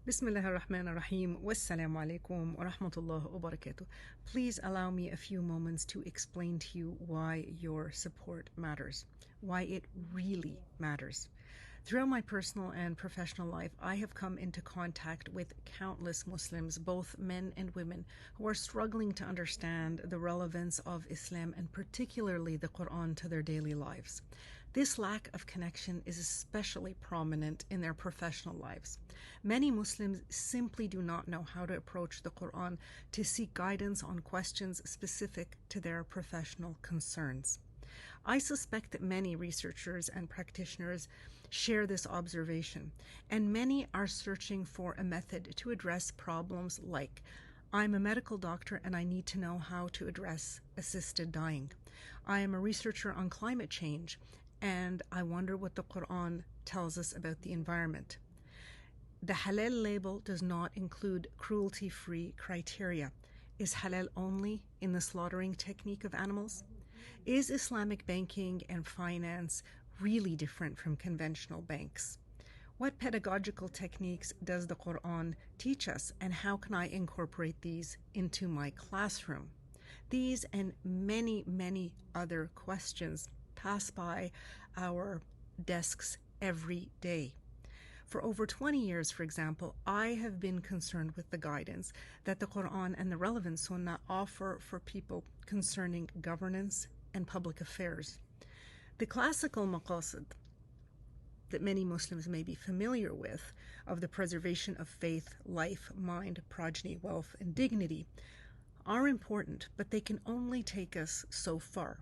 Bismillah ar-Rahman ar-Rahim. Wassalamu alaikum wa rahmatullah wa barakatuh. Please allow me a few moments to explain to you why your support matters, why it really matters. Throughout my personal and professional life, I have come into contact with countless Muslims, both men and women, who are struggling to understand the relevance of Islam and particularly the Quran to their daily lives. This lack of connection is especially prominent in their professional lives. Many Muslims simply do not know how to approach the Quran to seek guidance on questions specific to their professional concerns. I suspect that many researchers and practitioners share this observation, and many are searching for a method to address problems like, I'm a medical doctor and I need to know how to address assisted dying. I am a researcher on climate change and I wonder what the Quran tells us about the environment. The halal label does not include cruelty-free criteria. Is halal only in the slaughtering technique of animals? Is Islamic banking and finance really different from conventional banks? What pedagogical techniques does the Quran teach us, and how can I incorporate these into my classroom? These and many, many other questions pass by our desks every day. For over 20 years, for example, I have been concerned with the guidance that the Quran and the relevant Sunnah offer for people concerning governance and public affairs. The classical maqasid that many Muslims may be familiar with of the preservation of faith, life, mind, progeny, wealth, and dignity are important, but they can only take us so far.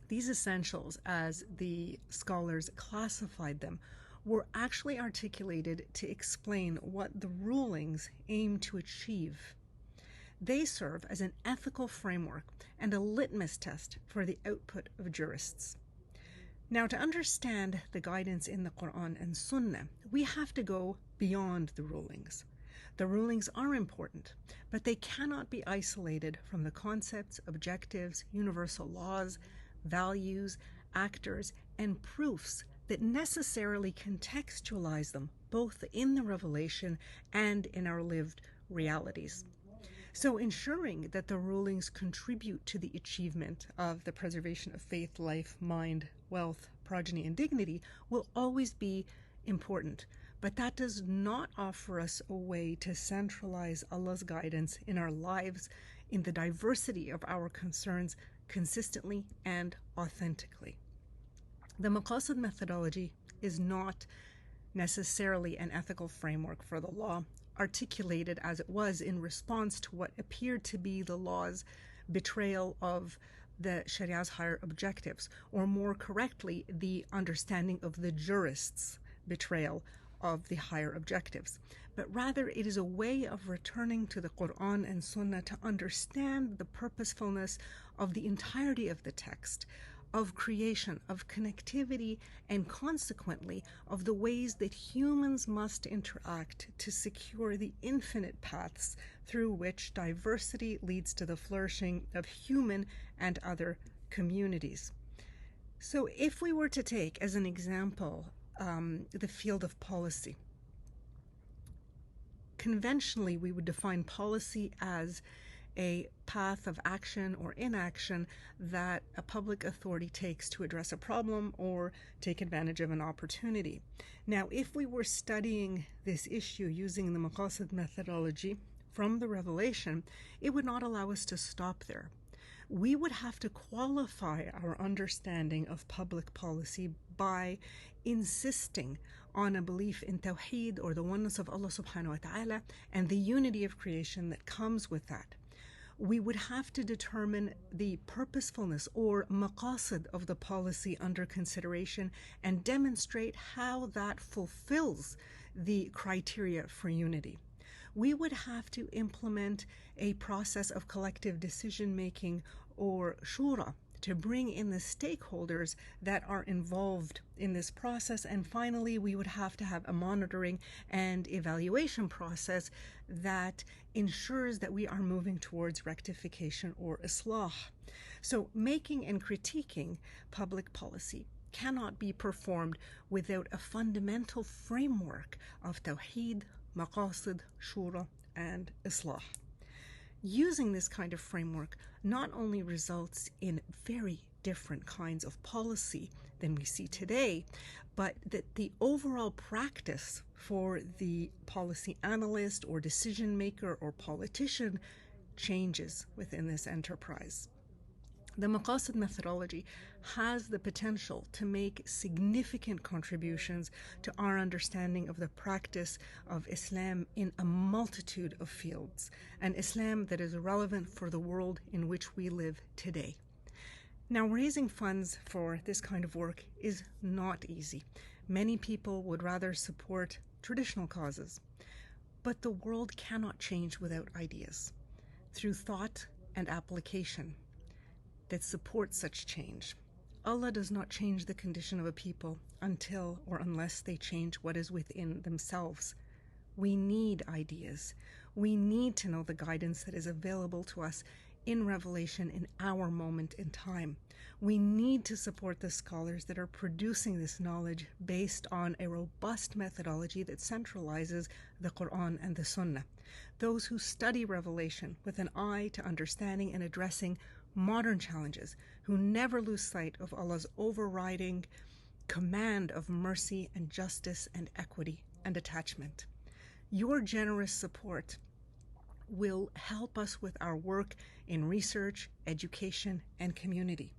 These essentials, as the scholars classified them, were actually articulated to explain what the rulings aim to achieve. They serve as an ethical framework and a litmus test for the output of jurists. Now, to understand the guidance in the Quran and Sunnah, we have to go beyond the rulings. The rulings are important, but they cannot be isolated from the concepts, objectives, universal laws, values, actors, and proofs that necessarily contextualize them both in the revelation and in our lived realities. So ensuring that the rulings contribute to the achievement of the preservation of faith, life, mind, wealth, progeny, and dignity will always be important. But that does not offer us a way to centralize Allah's guidance in our lives, in the diversity of our concerns, consistently and authentically. The Maqasid methodology is not necessarily an ethical framework for the law, articulated as it was in response to what appeared to be the law's betrayal of the Sharia's higher objectives, or more correctly, the understanding of the jurists' betrayal of the higher objectives. But rather, it is a way of returning to the Quran and Sunnah to understand the purposefulness of the entirety of the text, of creation, of connectivity, and consequently of the ways that humans must interact to secure the infinite paths through which diversity leads to the flourishing of human and other communities. So if we were to take as an example the field of policy, conventionally we would define policy as a path of action or inaction that a public authority takes to address a problem or take advantage of an opportunity. Now, if we were studying this issue using the Maqasid methodology from the revelation, it would not allow us to stop there. We would have to qualify our understanding of public policy by insisting on a belief in Tawheed, or the oneness of Allah subhanahu wa ta'ala, and the unity of creation that comes with that. We would have to determine the purposefulness or maqasid of the policy under consideration and demonstrate how that fulfills the criteria for unity. We would have to implement a process of collective decision-making, or shura, to bring in the stakeholders that are involved in this process. And finally, we would have to have a monitoring and evaluation process that ensures that we are moving towards rectification or islah. So making and critiquing public policy cannot be performed without a fundamental framework of Tawheed, Maqasid, Shura, and Islah. Using this kind of framework not only results in very different kinds of policy than we see today, but that the overall practice for the policy analyst or decision maker or politician changes within this enterprise. The Maqasid methodology has the potential to make significant contributions to our understanding of the practice of Islam in a multitude of fields, an Islam that is relevant for the world in which we live today. Now, raising funds for this kind of work is not easy. Many people would rather support traditional causes, but the world cannot change without ideas. Through thought and application that support such change. Allah does not change the condition of a people until or unless they change what is within themselves. We need ideas. We need to know the guidance that is available to us in revelation in our moment in time. We need to support the scholars that are producing this knowledge based on a robust methodology that centralizes the Quran and the Sunnah. Those who study revelation with an eye to understanding and addressing modern challenges, who never lose sight of Allah's overriding command of mercy and justice and equity and attachment. Your generous support will help us with our work in research, education, and community.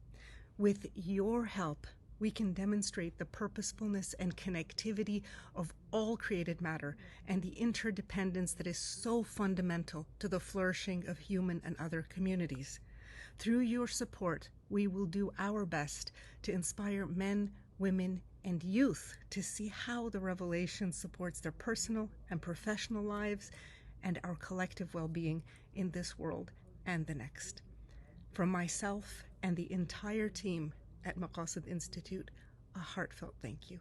With your help, we can demonstrate the purposefulness and connectivity of all created matter and the interdependence that is so fundamental to the flourishing of human and other communities. Through your support, we will do our best to inspire men, women, and youth to see how the revelation supports their personal and professional lives and our collective well-being in this world and the next. From myself and the entire team at Maqasid Institute, a heartfelt thank you.